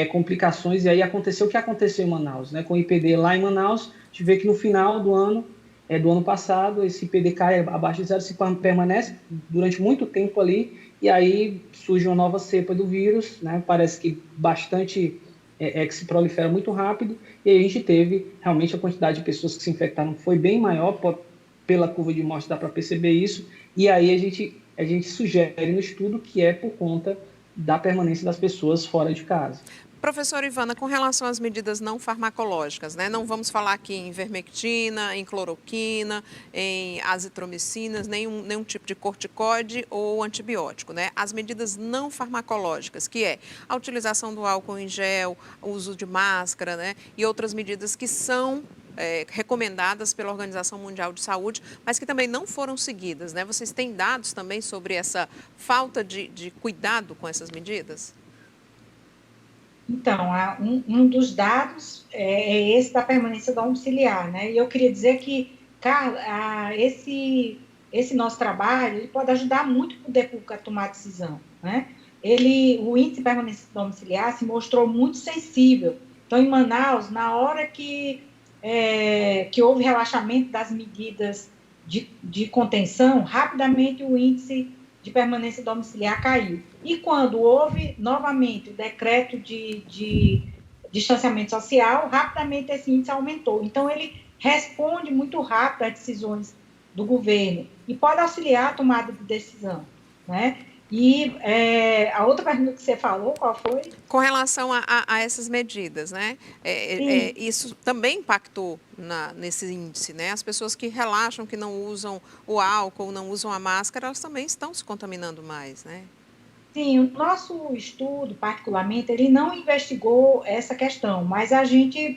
complicações, e aí aconteceu o que aconteceu em Manaus, né? Com o IPD lá em Manaus, a gente vê que no final do ano passado, esse IPD cai abaixo de zero, se permanece durante muito tempo ali, e aí surge uma nova cepa do vírus, né? Parece que bastante que se prolifera muito rápido, e aí a gente teve realmente a quantidade de pessoas que se infectaram foi bem maior, pela curva de morte dá para perceber isso, e aí a gente sugere no estudo que é por conta da permanência das pessoas fora de casa. Professora Ivana, com relação às medidas não farmacológicas, né? Não vamos falar aqui em ivermectina, em cloroquina, em azitromicinas, nenhum tipo de corticoide ou antibiótico, né? As medidas não farmacológicas, que é a utilização do álcool em gel, o uso de máscara, né? E outras medidas que são recomendadas pela Organização Mundial de Saúde, mas que também não foram seguidas, né? Vocês têm dados também sobre essa falta de cuidado com essas medidas? Então, um dos dados esse da permanência domiciliar, né? E eu queria dizer que, Carla, esse nosso trabalho ele pode ajudar muito o poder público a tomar decisão, né? O índice de permanência domiciliar se mostrou muito sensível. Então, em Manaus, na hora que houve relaxamento das medidas de contenção, rapidamente o índice de permanência domiciliar caiu. E quando houve novamente o decreto de distanciamento social, rapidamente esse índice aumentou. Então, ele responde muito rápido às decisões do governo e pode auxiliar a tomada de decisão, né? E a outra pergunta que você falou, qual foi? Com relação a essas medidas, né? Isso também impactou nesse índice, né? As pessoas que relaxam, que não usam o álcool, não usam a máscara, elas também estão se contaminando mais, né? Sim, o nosso estudo, particularmente, ele não investigou essa questão, mas a gente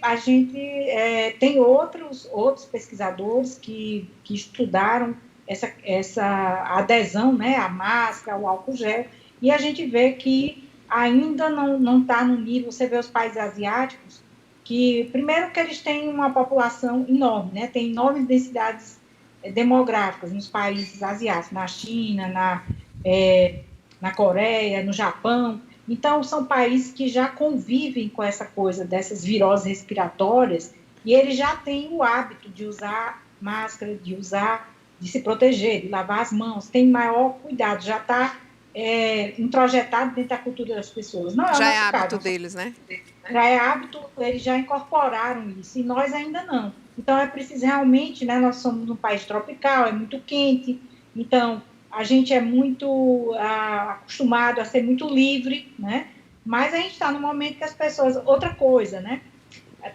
tem outros pesquisadores que estudaram essa adesão, né, à máscara, ao álcool gel, e a gente vê que ainda não está no nível. Você vê os países asiáticos, que primeiro que eles têm uma população enorme, né, tem enormes densidades demográficas nos países asiáticos, na China, na Coreia, no Japão. Então, são países que já convivem com essa coisa dessas viroses respiratórias e eles já têm o hábito de usar máscara, de se proteger, de lavar as mãos, tem maior cuidado, já está introjetado dentro da cultura das pessoas. Não é já o é nosso hábito caso, deles, né? Já é hábito, eles já incorporaram isso, e nós ainda não. Então, é preciso realmente, né, nós somos um país tropical, é muito quente, então a gente é muito acostumado a ser muito livre, né? Mas a gente está no momento que as pessoas... Outra coisa, né?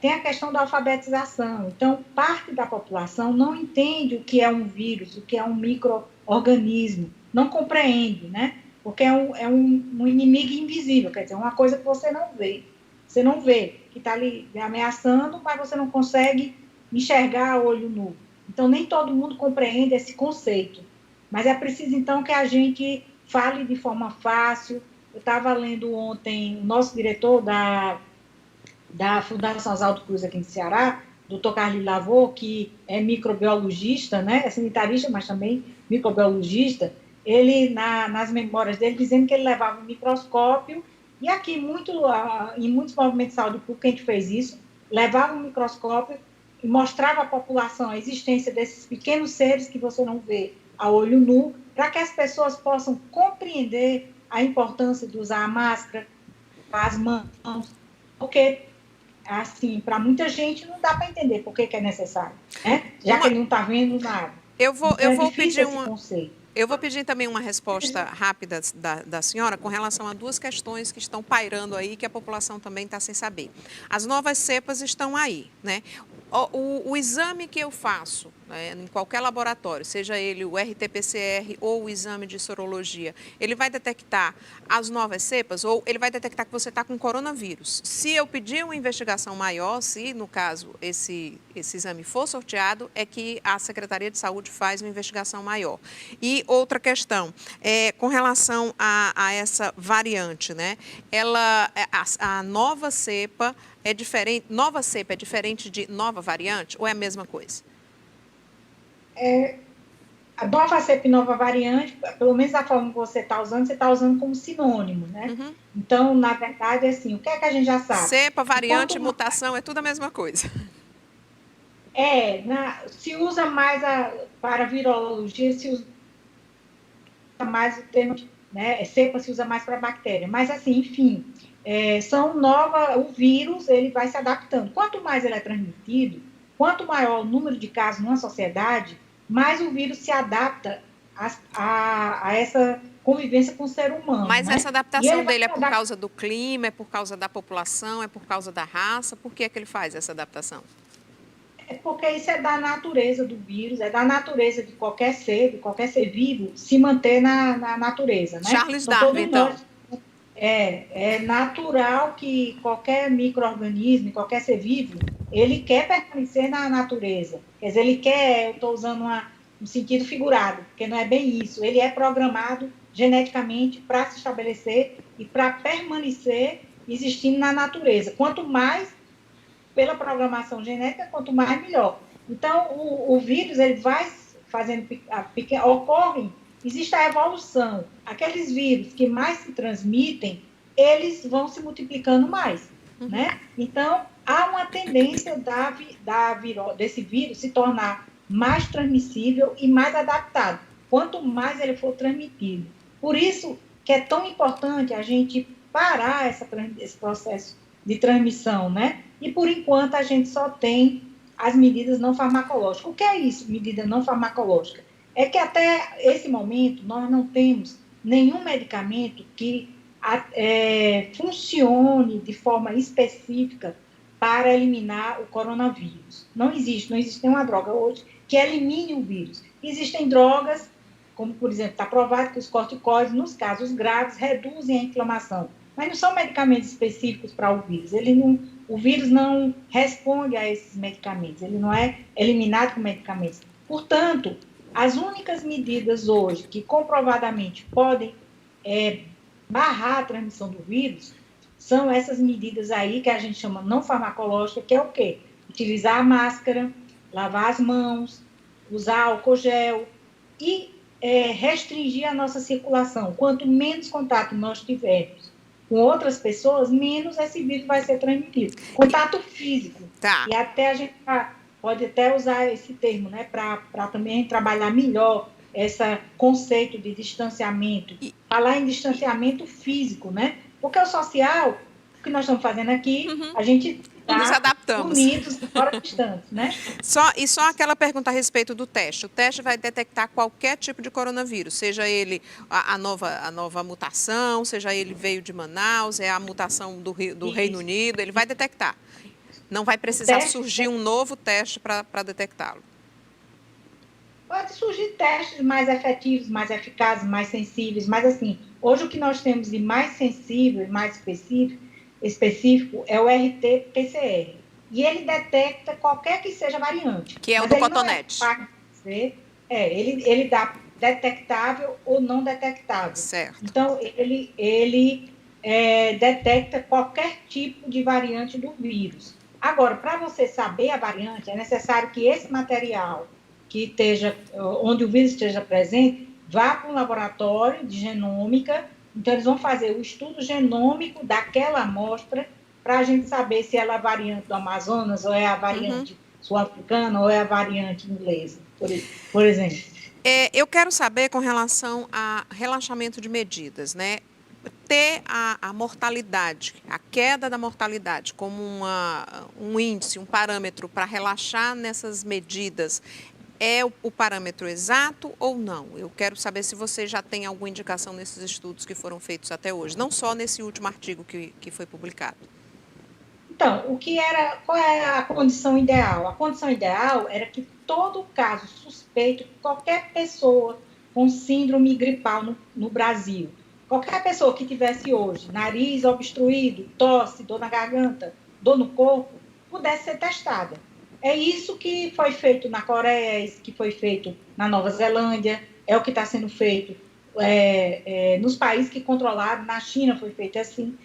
Tem a questão da alfabetização. Então, parte da população não entende o que é um vírus, o que é um micro-organismo, não compreende, né? Porque é um inimigo invisível, quer dizer, uma coisa que você não vê. Você não vê, que está ali ameaçando, mas você não consegue enxergar a olho nu. Então, nem todo mundo compreende esse conceito. Mas é preciso, então, que a gente fale de forma fácil. Eu estava lendo ontem o nosso diretor da Fundação Oswaldo Cruz aqui no Ceará, doutor Carlos Lavô, que é microbiologista, né? É sanitarista, mas também microbiologista. Ele, nas memórias dele, dizendo que ele levava um microscópio, e aqui em muitos movimentos de saúde pública a gente fez isso, levava um microscópio e mostrava à população a existência desses pequenos seres que você não vê a olho nu, para que as pessoas possam compreender a importância de usar a máscara, as mãos, porque, assim, para muita gente não dá para entender por que é necessário, né? Já que ele não está vendo nada. Eu vou pedir esse conceito. Eu vou pedir também uma resposta rápida da senhora com relação a duas questões que estão pairando aí, que a população também está sem saber. As novas cepas estão aí, né? O exame que eu faço, né, em qualquer laboratório, seja ele o RT-PCR ou o exame de sorologia, ele vai detectar as novas cepas ou ele vai detectar que você está com coronavírus? Se eu pedir uma investigação maior, se no caso esse exame for sorteado, é que a Secretaria de Saúde faz uma investigação maior. E outra questão, com relação a essa variante, né? A nova cepa é diferente, nova cepa é diferente de nova variante ou é a mesma coisa? A nova cepa e nova variante, pelo menos da forma que você está usando como sinônimo, né? Uhum. Então, na verdade, assim, o que é que a gente já sabe? Cepa, variante, mutação, é tudo a mesma coisa. Se usa mais para virologia, se usa mais o termo, né? Cepa se usa mais para bactéria. Mas, assim, enfim, são novas, o vírus, ele vai se adaptando. Quanto mais ele é transmitido, quanto maior o número de casos numa sociedade, mais o vírus se adapta a essa convivência com o ser humano. Mas né? essa adaptação dele é por causa do clima, é por causa da população, é por causa da raça? Por que ele faz essa adaptação? É porque isso é da natureza do vírus, é da natureza de qualquer ser vivo se manter na natureza, né? Charles Darwin, então. É natural que qualquer micro-organismo, qualquer ser vivo, ele quer permanecer na natureza. Quer dizer, ele quer, eu estou usando um sentido figurado, porque não é bem isso. Ele é programado geneticamente para se estabelecer e para permanecer existindo na natureza. Quanto mais, pela programação genética, quanto mais, melhor. Então, o vírus, ele vai fazendo, existe a evolução. Aqueles vírus que mais se transmitem, eles vão se multiplicando mais, né? Então, há uma tendência desse vírus se tornar mais transmissível e mais adaptado, quanto mais ele for transmitido. Por isso que é tão importante a gente parar esse processo de transmissão, né? E, por enquanto, a gente só tem as medidas não farmacológicas. O que é isso, medida não farmacológica? É que até esse momento nós não temos nenhum medicamento que funcione de forma específica para eliminar o coronavírus. Não existe nenhuma droga hoje que elimine o vírus. Existem drogas, como, por exemplo, está provado que os corticoides, nos casos graves, reduzem a inflamação. Mas não são medicamentos específicos para o vírus. O vírus não responde a esses medicamentos, ele não é eliminado com medicamentos. Portanto, as únicas medidas hoje que comprovadamente podem barrar a transmissão do vírus são essas medidas aí que a gente chama não farmacológica, que é o quê? Utilizar a máscara, lavar as mãos, usar álcool gel e restringir a nossa circulação. Quanto menos contato nós tivermos com outras pessoas, menos esse vírus vai ser transmitido. Contato físico. Tá. E até a gente pode até usar esse termo, né, para também trabalhar melhor esse conceito de distanciamento. Falar em distanciamento físico, né? Porque o social, o que nós estamos fazendo aqui, a gente nos adaptamos. Unidos, fora distantes, né? Só aquela pergunta a respeito do teste. O teste vai detectar qualquer tipo de coronavírus, seja ele a nova mutação, seja ele veio de Manaus, é a mutação do Reino Unido, ele vai detectar. Não vai precisar surgir um novo teste para detectá-lo. Pode surgir testes mais efetivos, mais eficazes, mais sensíveis, mas assim, hoje o que nós temos de mais sensível e mais específico é o RT-PCR. E ele detecta qualquer que seja variante. Que é o do cotonete. Ele dá detectável ou não detectável. Certo. Então, ele detecta qualquer tipo de variante do vírus. Agora, para você saber a variante, é necessário que esse material que esteja, onde o vírus esteja presente, vá para um laboratório de genômica. Então, eles vão fazer o estudo genômico daquela amostra para a gente saber se ela é a variante do Amazonas, ou é a variante sul-africana, ou é a variante inglesa, por exemplo. Eu quero saber com relação a relaxamento de medidas, né? Ter a mortalidade, a queda da mortalidade como um índice, um parâmetro para relaxar nessas medidas, é o parâmetro exato ou não? Eu quero saber se você já tem alguma indicação nesses estudos que foram feitos até hoje, não só nesse último artigo que foi publicado. Então, qual é a condição ideal? A condição ideal era que todo caso suspeito, qualquer pessoa com síndrome gripal no Brasil, qualquer pessoa que tivesse hoje nariz obstruído, tosse, dor na garganta, dor no corpo, pudesse ser testada. É isso que foi feito na Coreia, é isso que foi feito na Nova Zelândia, é o que está sendo feito nos países que controlaram, na China foi feito assim.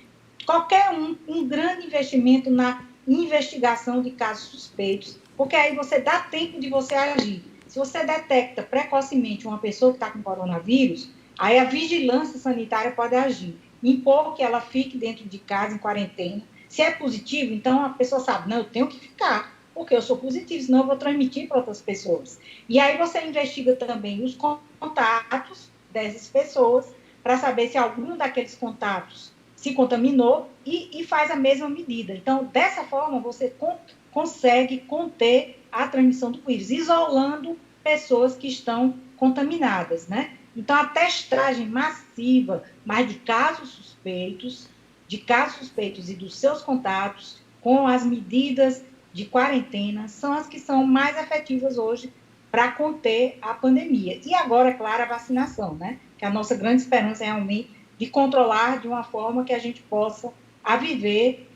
Qualquer um grande investimento na investigação de casos suspeitos, porque aí você dá tempo de você agir. Se você detecta precocemente uma pessoa que está com coronavírus, aí a vigilância sanitária pode agir, impor que ela fique dentro de casa, em quarentena. Se é positivo, então a pessoa sabe, não, eu tenho que ficar, porque eu sou positivo, senão eu vou transmitir para outras pessoas. E aí você investiga também os contatos dessas pessoas, para saber se algum daqueles contatos se contaminou e faz a mesma medida. Então, dessa forma, você consegue conter a transmissão do vírus, isolando pessoas que estão contaminadas, né? Então, a testagem massiva, mas de casos suspeitos e dos seus contatos, com as medidas de quarentena, são as que são mais efetivas hoje para conter a pandemia. E agora, é claro, a vacinação, né? Que a nossa grande esperança é realmente de controlar de uma forma que a gente possa viver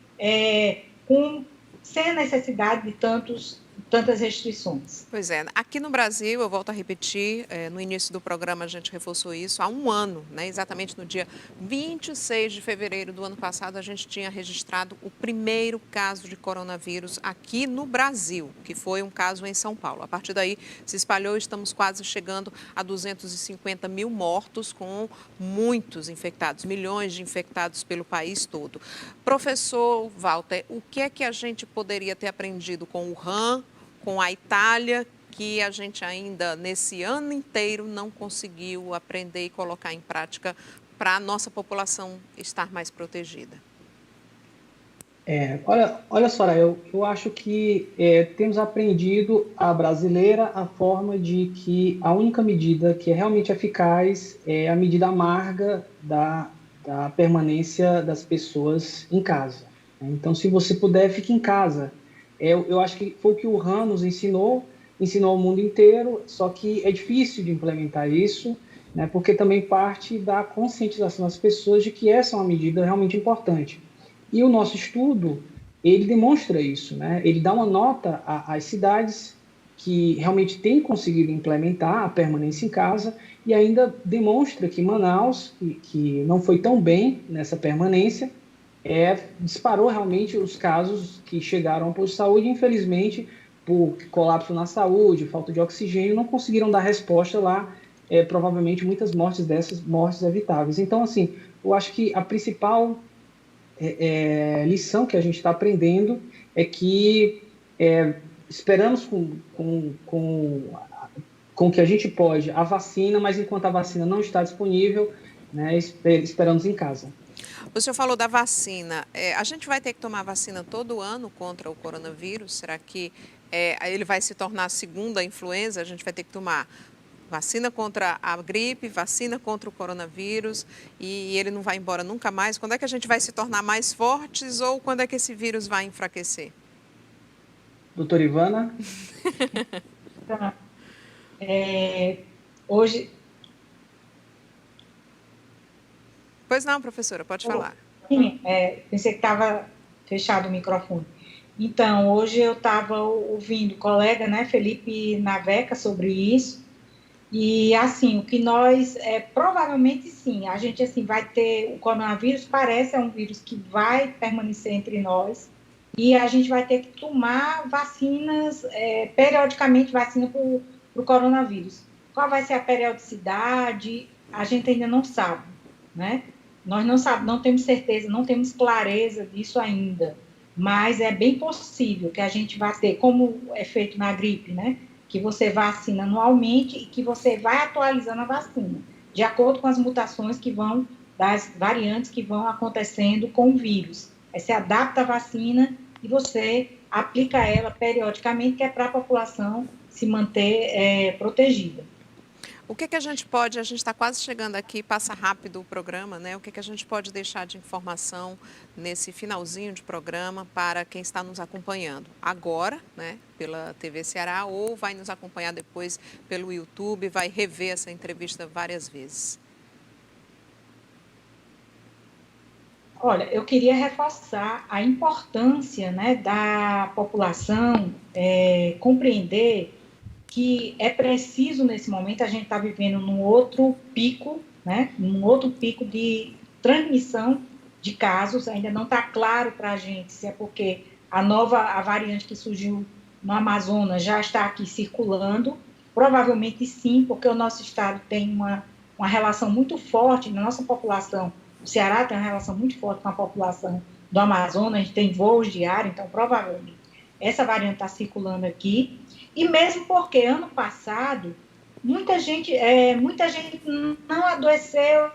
sem a necessidade de tantas restrições. Pois é, aqui no Brasil, eu volto a repetir, no início do programa a gente reforçou isso, há um ano, né, exatamente no dia 26 de fevereiro do ano passado, a gente tinha registrado o primeiro caso de coronavírus aqui no Brasil, que foi um caso em São Paulo. A partir daí se espalhou, estamos quase chegando a 250 mil mortos, com muitos infectados, milhões de infectados pelo país todo. Professor Walter, o que é que a gente poderia ter aprendido com o Wuhan, com a Itália, que a gente ainda, nesse ano inteiro, não conseguiu aprender e colocar em prática para a nossa população estar mais protegida? Olha, Sora, eu acho que temos aprendido, a brasileira, a forma de que a única medida que é realmente eficaz é a medida amarga da permanência das pessoas em casa. Então, se você puder, fique em casa. Eu acho que foi o que o Han nos ensinou ao mundo inteiro, só que é difícil de implementar isso, né, porque também parte da conscientização das pessoas de que essa é uma medida realmente importante. E o nosso estudo, ele demonstra isso, né? Ele dá uma nota às cidades que realmente têm conseguido implementar a permanência em casa e ainda demonstra que Manaus, que não foi tão bem nessa permanência, disparou realmente os casos que chegaram ao posto de saúde, infelizmente, por colapso na saúde, falta de oxigênio, não conseguiram dar resposta lá, provavelmente muitas mortes dessas, mortes evitáveis. Então, assim, eu acho que a principal lição que a gente está aprendendo é que esperamos com que a gente pode a vacina, mas enquanto a vacina não está disponível, né, esperamos em casa. O senhor falou da vacina. A gente vai ter que tomar vacina todo ano contra o coronavírus? Será que ele vai se tornar a segunda influenza? A gente vai ter que tomar vacina contra a gripe, vacina contra o coronavírus e ele não vai embora nunca mais? Quando é que a gente vai se tornar mais fortes ou quando é que esse vírus vai enfraquecer? Doutora Ivana? Hoje... Pois não, professora, pode falar. Sim, pensei que estava fechado o microfone. Então, hoje eu estava ouvindo o colega, né, Felipe Naveca, sobre isso. E, assim, o que nós, provavelmente, sim, a gente, assim, vai ter, o coronavírus parece um vírus que vai permanecer entre nós e a gente vai ter que tomar vacinas, periodicamente, vacina para o coronavírus. Qual vai ser a periodicidade? A gente ainda não sabe, né? Nós não temos certeza, não temos clareza disso ainda, mas é bem possível que a gente vá ter, como é feito na gripe, né? Que você vacina anualmente e que você vai atualizando a vacina, de acordo com as mutações das variantes que vão acontecendo com o vírus. Aí você adapta a vacina e você aplica ela periodicamente, que é para a população se manter protegida. O que a gente pode, a gente está quase chegando aqui, passa rápido o programa, né? O que a gente pode deixar de informação nesse finalzinho de programa para quem está nos acompanhando agora, né, pela TV Ceará, ou vai nos acompanhar depois pelo YouTube, vai rever essa entrevista várias vezes? Olha, eu queria reforçar a importância, né, da população compreender que é preciso, nesse momento, a gente está vivendo num outro pico, né, num outro pico de transmissão de casos. Ainda não está claro para a gente se é porque a variante que surgiu no Amazonas já está aqui circulando. Provavelmente sim, porque o nosso estado tem uma relação muito forte na nossa população. O Ceará tem uma relação muito forte com a população do Amazonas, a gente tem voos diários, então provavelmente essa variante está circulando aqui. E mesmo porque ano passado muita gente não adoeceu,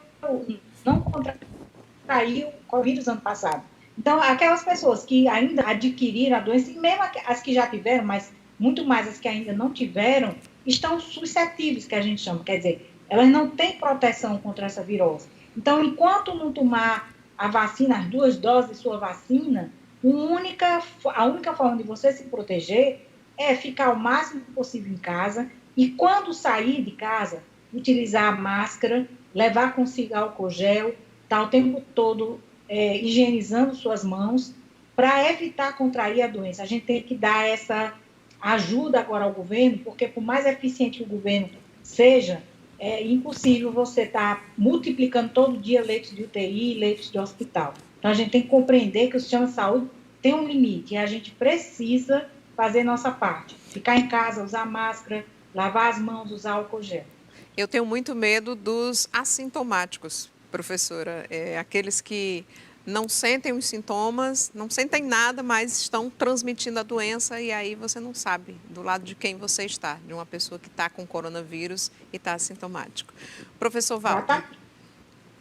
não contraiu o vírus ano passado. Então, aquelas pessoas que ainda adquiriram a doença, e mesmo as que já tiveram, mas muito mais as que ainda não tiveram, estão suscetíveis, que a gente chama, quer dizer, elas não têm proteção contra essa virose. Então, enquanto não tomar a vacina, as 2 doses de sua vacina, a única forma de você se proteger é ficar o máximo possível em casa e, quando sair de casa, utilizar a máscara, levar consigo álcool gel, estar o tempo todo higienizando suas mãos para evitar contrair a doença. A gente tem que dar essa ajuda agora ao governo, porque por mais eficiente que o governo seja, é impossível você estar multiplicando todo dia leitos de UTI e leitos de hospital. Então, a gente tem que compreender que o sistema de saúde tem um limite e a gente precisa fazer nossa parte. Ficar em casa, usar máscara, lavar as mãos, usar álcool gel. Eu tenho muito medo dos assintomáticos, professora. Aqueles que não sentem os sintomas, não sentem nada, mas estão transmitindo a doença e aí você não sabe do lado de quem você está, de uma pessoa que está com coronavírus e está assintomático. Professor Walter.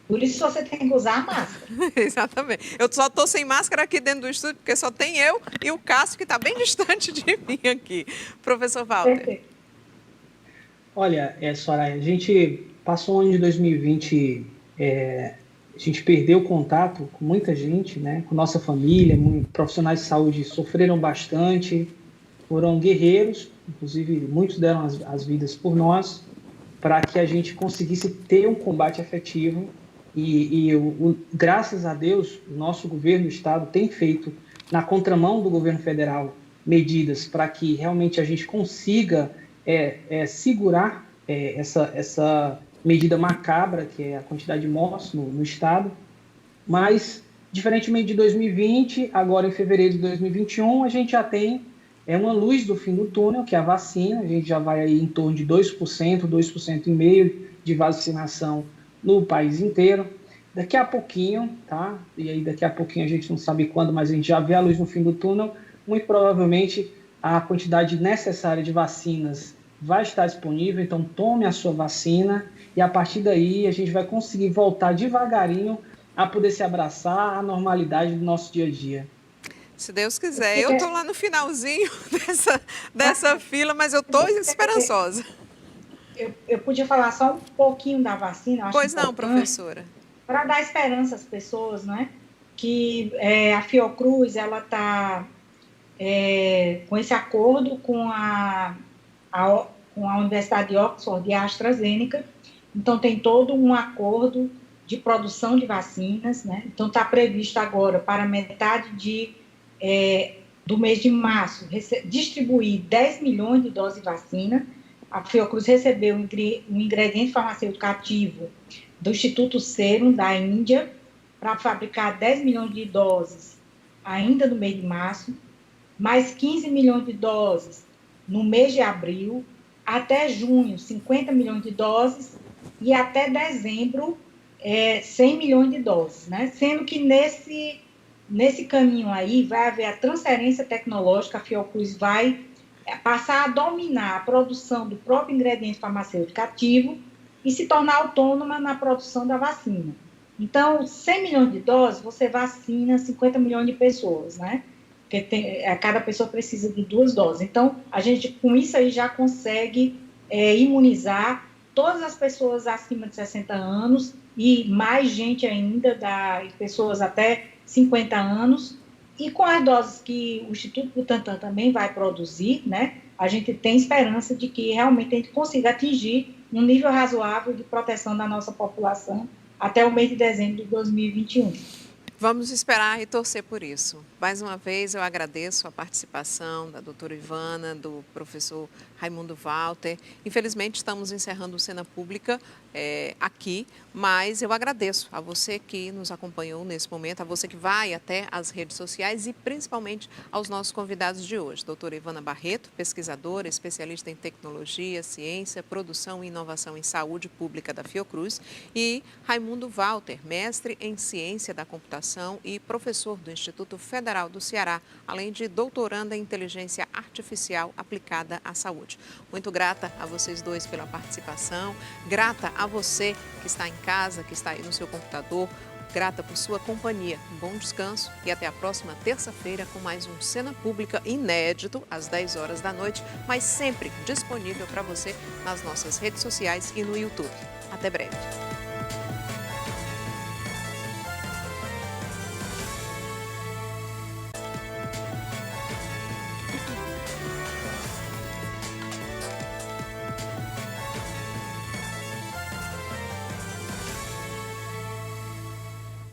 Por isso você tem que usar a máscara. Exatamente. Eu só estou sem máscara aqui dentro do estúdio, porque só tem eu e o Cássio, que está bem distante de mim aqui. Professor Walter. Perfeito. Olha, Soraya, a gente passou o ano de 2020, a gente perdeu contato com muita gente, né, com nossa família, profissionais de saúde sofreram bastante, foram guerreiros, inclusive muitos deram as vidas por nós, para que a gente conseguisse ter um combate efetivo graças a Deus, o nosso governo do estado tem feito, na contramão do governo federal, medidas para que realmente a gente consiga segurar essa medida macabra, que é a quantidade de mortes no estado. Mas, diferentemente de 2020, agora em fevereiro de 2021, a gente já tem uma luz do fim do túnel, que é a vacina. A gente já vai aí em torno de 2%, 2,5% de vacinação no país inteiro. Daqui a pouquinho, tá? E aí daqui a pouquinho a gente não sabe quando, mas a gente já vê a luz no fim do túnel. Muito provavelmente a quantidade necessária de vacinas vai estar disponível, então tome a sua vacina e a partir daí a gente vai conseguir voltar devagarinho a poder se abraçar à normalidade do nosso dia a dia. Se Deus quiser. Eu estou lá no finalzinho dessa fila, mas eu estou esperançosa. Eu podia falar só um pouquinho da vacina? Acho pois não, professora. Para dar esperança às pessoas, né? Que a Fiocruz ela está com esse acordo com a Universidade de Oxford e a AstraZeneca. Então, tem todo um acordo de produção de vacinas, né? Então, está previsto agora, para metade do mês de março, distribuir 10 milhões de doses de vacina. A Fiocruz recebeu um ingrediente farmacêutico ativo do Instituto Serum, da Índia, para fabricar 10 milhões de doses ainda no mês de março, mais 15 milhões de doses no mês de abril, até junho, 50 milhões de doses, e até dezembro, 100 milhões de doses, né? Sendo que nesse caminho aí vai haver a transferência tecnológica, a Fiocruz vai passar a dominar a produção do próprio ingrediente farmacêutico ativo e se tornar autônoma na produção da vacina. Então, 100 milhões de doses, você vacina 50 milhões de pessoas, né? Porque cada pessoa precisa de 2 doses. Então, a gente, com isso aí, já consegue imunizar todas as pessoas acima de 60 anos e mais gente ainda, pessoas até 50 anos. E com as doses que o Instituto Butantan também vai produzir, né, a gente tem esperança de que realmente a gente consiga atingir um nível razoável de proteção da nossa população até o mês de dezembro de 2021. Vamos esperar e torcer por isso. Mais uma vez, eu agradeço a participação da doutora Ivana, do professor Raimundo Walter. Infelizmente, estamos encerrando o Cena Pública aqui, mas eu agradeço a você que nos acompanhou nesse momento, a você que vai até as redes sociais e principalmente aos nossos convidados de hoje. Doutora Ivana Barreto, pesquisadora, especialista em tecnologia, ciência, produção e inovação em saúde pública da Fiocruz, e Raimundo Walter, mestre em ciência da computação e professor do Instituto Federal do Ceará, além de doutoranda em inteligência artificial aplicada à saúde. Muito grata a vocês dois pela participação, grata a você que está em casa, que está aí no seu computador, grata por sua companhia. Um bom descanso e até a próxima terça-feira com mais um Cena Pública inédito às 10 horas da noite, mas sempre disponível para você nas nossas redes sociais e no YouTube. Até breve.